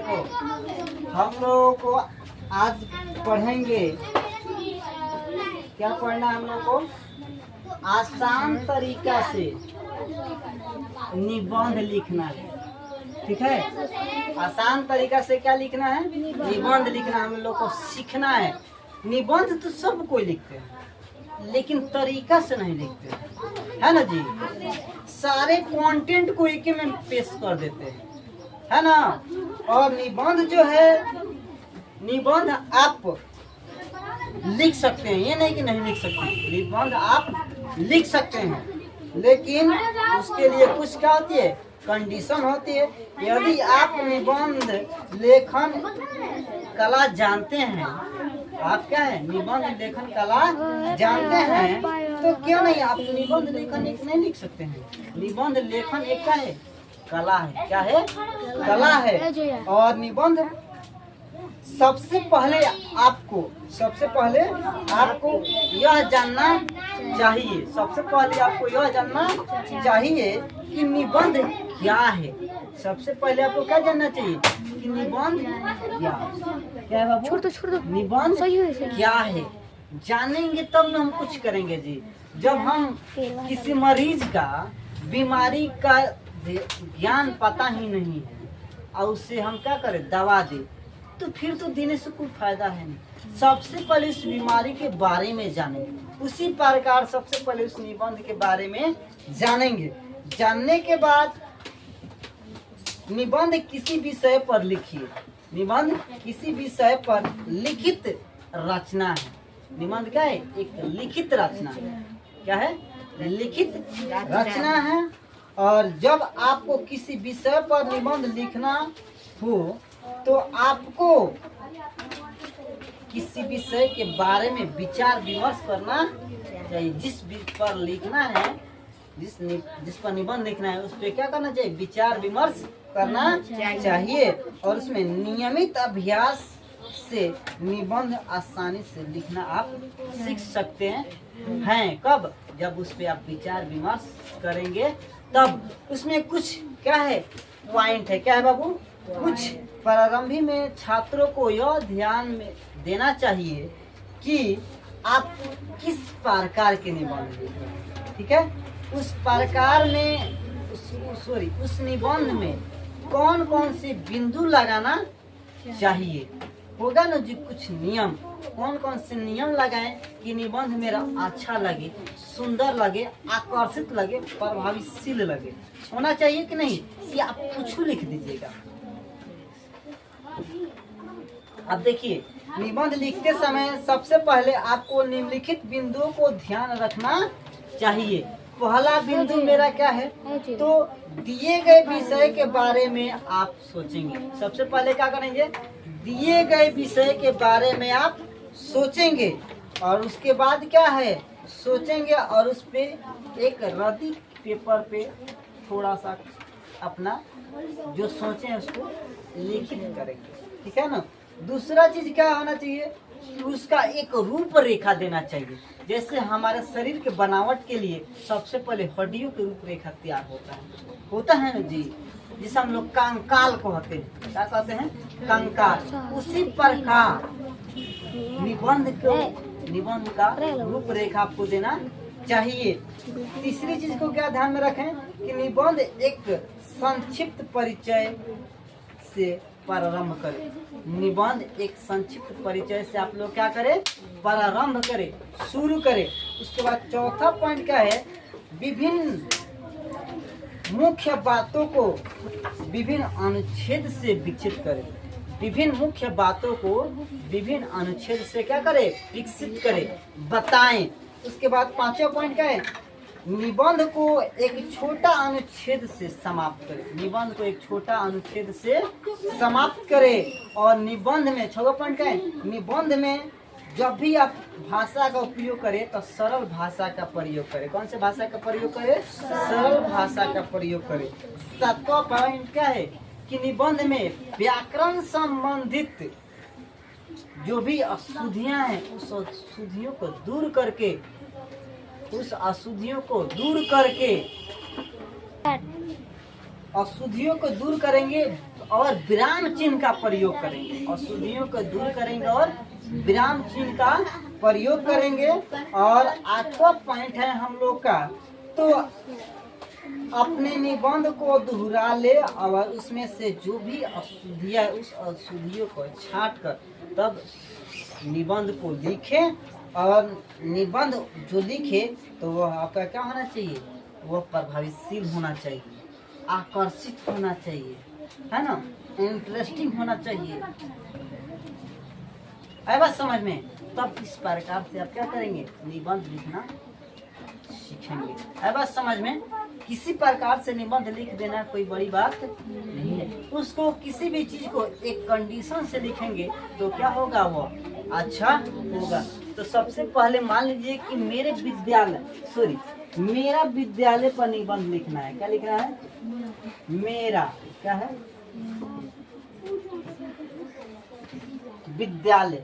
देखो हम लोगों को आज पढ़ेंगे, क्या पढ़ना है हम लोग को? आसान तरीका से निबंध लिखना है। ठीक है, आसान तरीका से क्या लिखना है? निबंध लिखना हम लोग को सीखना है। निबंध तो सब कोई लिखते हैं लेकिन तरीका से नहीं लिखते, है ना जी। सारे कंटेंट को एक में पेश कर देते हैं, है ना। और निबंध जो है, निबंध आप लिख सकते हैं, ये नहीं कि नहीं लिख सकते। निबंध आप लिख सकते हैं लेकिन उसके लिए कुछ क्या होती है? कंडीशन होती है। यदि आप निबंध लेखन कला जानते हैं, आप क्या है निबंध लेखन कला जानते हैं, तो क्यों नहीं आप निबंध लेखन एक नहीं लिख सकते हैं। निबंध लेखन एक क्या है? कला है। क्या है? कला है। और निबंध सबसे पहले आपको यह जानना चाहिए, सबसे पहले आपको यह जानना चाहिए कि निबंध क्या है। सबसे पहले आपको क्या जानना चाहिए कि निबंध क्या है बाबू? छोड़ दो। निबंध क्या है जानेंगे तब ना हम कुछ करेंगे जी। जब हम किसी मरीज का बीमारी का ज्ञान पता ही नहीं है और उससे हम क्या करें? दवा दे, तो फिर तो देने से कोई फायदा है नहीं। सबसे पहले उस बीमारी के बारे में जानेंगे, उसी प्रकार सबसे पहले उस निबंध के बारे में जानेंगे। जानने के बाद निबंध किसी विषय पर लिखिए। निबंध किसी विषय पर लिखित रचना है। निबंध क्या है? एक लिखित रचना है। क्या है? लिखित रचना है। और जब आपको किसी विषय पर निबंध लिखना हो तो आपको किसी विषय के बारे में विचार विमर्श करना चाहिए। जिस पर लिखना है, जिस पर निबंध लिखना है, उस पर क्या करना चाहिए? विचार विमर्श करना चाहिए। और उसमें नियमित अभ्यास से निबंध आसानी से लिखना आप सीख सकते हैं। कब? जब उस पर आप विचार विमर्श करेंगे तब। उसमें कुछ क्या है? पॉइंट है। क्या है बाबू? कुछ प्रारंभिक में छात्रों को यह ध्यान में देना चाहिए कि आप किस प्रकार के निबंध लिखें। ठीक है, उस प्रकार में उस निबंध में कौन कौन से बिंदु लगाना चाहिए, होगा ना जी। कुछ नियम, कौन कौन से नियम लगाएं कि निबंध मेरा अच्छा लगे, सुंदर लगे, आकर्षित लगे, प्रभावशील लगे। होना चाहिए कि नहीं? ये आप कुछ लिख दीजिएगा। अब देखिए, निबंध लिखते समय सबसे पहले आपको निम्नलिखित बिंदुओं को ध्यान रखना चाहिए। पहला बिंदु मेरा क्या है? तो दिए गए विषय के बारे में आप सोचेंगे। सबसे पहले क्या करेंगे? दिए गए विषय के बारे में आप सोचेंगे और उसके बाद क्या है? सोचेंगे और उस पे एक रद्दी पेपर पे थोड़ा सा अपना जो सोचे हैं उसको लिखित करेंगे। ठीक है ना। दूसरा चीज क्या होना चाहिए? उसका एक रूपरेखा देना चाहिए। जैसे हमारे शरीर के बनावट के लिए सबसे पहले हड्डियों की रूपरेखा तैयार होता है ना जी, जिसे हम लोग कंकाल कहते हैं। क्या कहते हैं? कंकाल। उसी प्रकार निबंध का रूपरेखा आपको देना चाहिए। तीसरी चीज को क्या ध्यान में रखें कि निबंध एक संक्षिप्त परिचय से प्रारंभ करें। निबंध एक संक्षिप्त परिचय से आप लोग क्या करें? प्रारंभ करें, शुरू करें। उसके बाद चौथा पॉइंट क्या है? विभिन्न मुख्य बातों को विभिन्न अनुच्छेद से विकसित करें। विभिन्न मुख्य बातों को विभिन्न अनुच्छेद से क्या करें? विकसित करें, बताएं। उसके बाद पांचवा पॉइंट क्या है? निबंध को एक छोटा अनुच्छेद से समाप्त करें। निबंध को एक छोटा अनुच्छेद से समाप्त करें। और निबंध में छठवां पॉइंट क्या है? निबंध में जब भी आप भाषा का उपयोग करें तो सरल भाषा का प्रयोग करें। कौन से भाषा का प्रयोग करें? सरल भाषा का प्रयोग करें। सातवां पॉइंट क्या है कि निबंध में व्याकरण संबंधित जो भी अशुद्धियां हैं उस अशुद्धियों को दूर करके अशुद्धियों को दूर करेंगे और विराम चिन्ह का प्रयोग करेंगे, अशुद्धियों को दूर करेंगे और विराम चिन्ह का प्रयोग करेंगे। और 8वां पॉइंट है हम लोग का, तो अपने निबंध को दोहरा ले और उसमें से जो भी अशुद्धियाँ उस अशुद्धियों को छांट कर तब निबंध को लिखें। और निबंध जो लिखे तो वह आपका क्या होना चाहिए, वह प्रभावशील होना चाहिए, आकर्षित होना चाहिए, है ना, इंटरेस्टिंग होना चाहिए। आई बात समझ में? तब इस प्रकार से आप क्या करेंगे, निबंध लिखना सीखेंगे। आई बात समझ में? किसी प्रकार से निबंध लिख देना कोई बड़ी बात नहीं है। उसको किसी भी चीज को एक कंडीशन से लिखेंगे तो क्या होगा, वो अच्छा होगा। तो सबसे पहले मान लीजिए कि मेरे मेरा विद्यालय पर निबंध लिखना है। क्या लिखना है, मेरा क्या है, विद्यालय।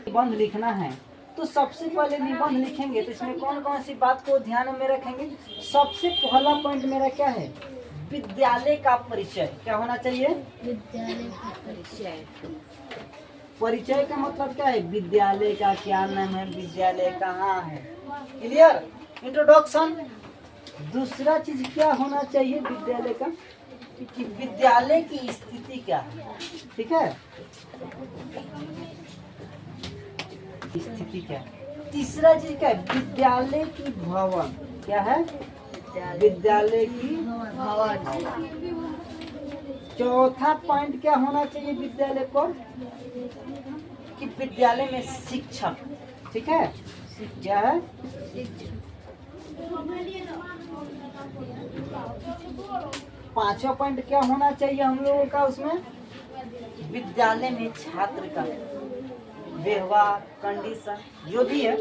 निबंध लिखना है तो सबसे पहले निबंध लिखेंगे तो इसमें कौन कौन सी बात को ध्यान में रखेंगे। सबसे पहला पॉइंट मेरा क्या है, विद्यालय का परिचय। क्या होना चाहिए, विद्यालय का परिचय। परिचय का मतलब क्या है, विद्यालय का क्या नाम है, विद्यालय कहाँ है, क्लियर, इंट्रोडक्शन। दूसरा चीज क्या होना चाहिए विद्यालय का, कि विद्यालय की स्थिति क्या है, ठीक है, स्थिति क्या है। तीसरा चीज क्या है, विद्यालय की भवन। क्या है, विद्यालय की भवन। चौथा पॉइंट क्या होना चाहिए विद्यालय को, कि विद्यालय में शिक्षक, ठीक है, क्या है, पांचवा पॉइंट क्या होना चाहिए हम लोगों का उसमें, विद्यालय में छात्र का व्यवहार, कंडीशन जो भी है।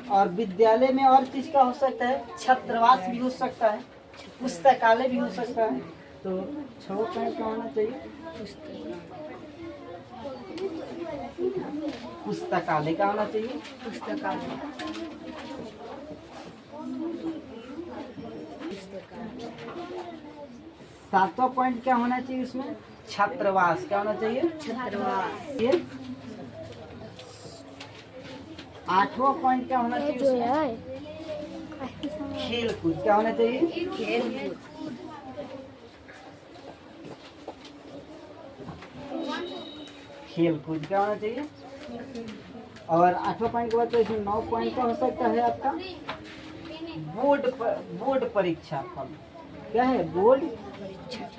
और विद्यालय में और चीज का हो सकता है, छात्रावास भी हो सकता है, पुस्तकालय भी हो सकता है। तो 6 पॉइंट क्या होना चाहिए, पुस्तकालय का होना चाहिए, पुस्तकालय। 7वां पॉइंट क्या होना चाहिए उसमें, छात्रावास। क्या होना चाहिए, छात्रावास। ये 8वां पॉइंट क्या होना चाहिए उसमें, खेल कूद। क्या होना चाहिए, खेल कूद। खेल कूद क्या होना चाहिए। और 8वां पॉइंट के बाद तो इसमें 9 पॉइंट का हो सकता है आपका बोर्ड परीक्षा फल। क्या है, बोर्ड परीक्षा।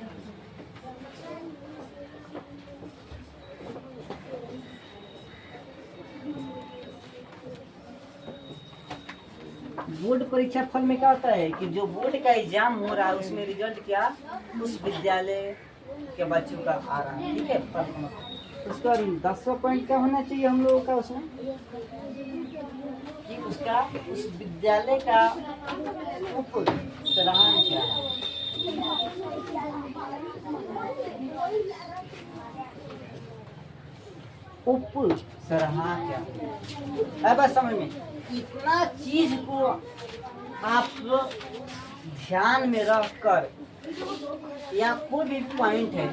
बोर्ड परीक्षा फल में क्या होता है कि जो बोर्ड का एग्जाम हो रहा है उसमें रिजल्ट क्या उस विद्यालय के बच्चों का आ रहा है, ठीक है, फल। उसका 10वां पॉइंट क्या होना चाहिए हम लोगों का उसमें, कि उसका उस विद्यालय का उप सराहन क्या है। उप सराहना क्या है, बस समझ में। इतना चीज को आप ध्यान में रख कर या कोई भी पॉइंट है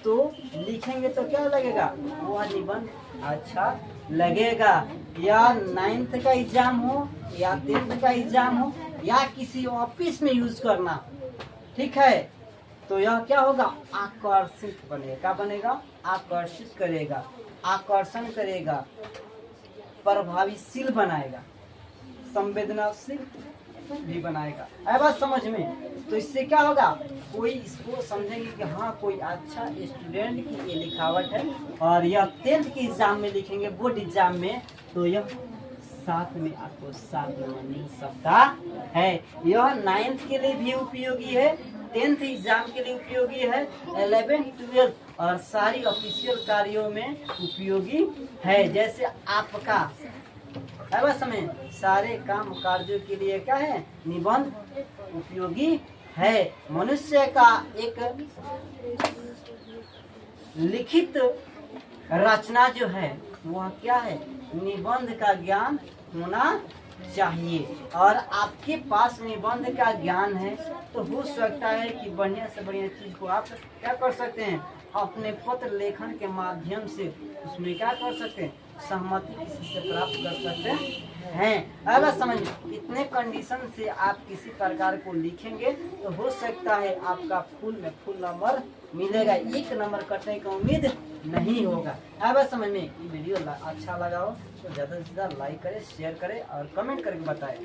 तो लिखेंगे तो क्या लगेगा, वह निबंध अच्छा लगेगा। या 9th का एग्जाम हो या 10th का एग्जाम हो या किसी ऑफिस में यूज करना, ठीक है, तो यह क्या होगा, आकर्षित बनेगा। क्या बनेगा, आकर्षित करेगा, आकर्षण करेगा, प्रभावशील बनाएगा, संवेदनशील भी बनाएगा। है बात समझ में? तो इससे क्या होगा, कोई इसको समझेंगे कि हाँ कोई अच्छा स्टूडेंट की ये लिखावट है। और यह 10th के एग्जाम में लिखेंगे, बोर्ड एग्जाम में, तो यह साथ में आपको साथ नहीं सकता है। यह 9th के लिए भी उपयोगी है, 10th एग्जाम के लिए उपयोगी है, 11th 12th और सारी ऑफिशियल कार्यों में उपयोगी है। जैसे आपका समय सारे काम कार्यों के लिए क्या है, निबंध उपयोगी है। मनुष्य का एक लिखित रचना जो है वह क्या है, निबंध का ज्ञान होना चाहिए और आपके पास निबंध का ज्ञान है तो हो सकता है कि बढ़िया से बढ़िया चीज को आप क्या कर सकते हैं, अपने पत्र लेखन के माध्यम से उसमें क्या कर सकते हैं, सहमति किसी से प्राप्त कर सकते हैं। अब समझ इतने कंडीशन से आप किसी प्रकार को लिखेंगे तो हो सकता है आपका फुल में फुल नंबर मिलेगा, 1 नंबर कटने की उम्मीद नहीं होगा। अब समझ में ये वीडियो अच्छा लगा हो तो ज़्यादा से ज़्यादा लाइक करें, शेयर करें और कमेंट करके बताएं।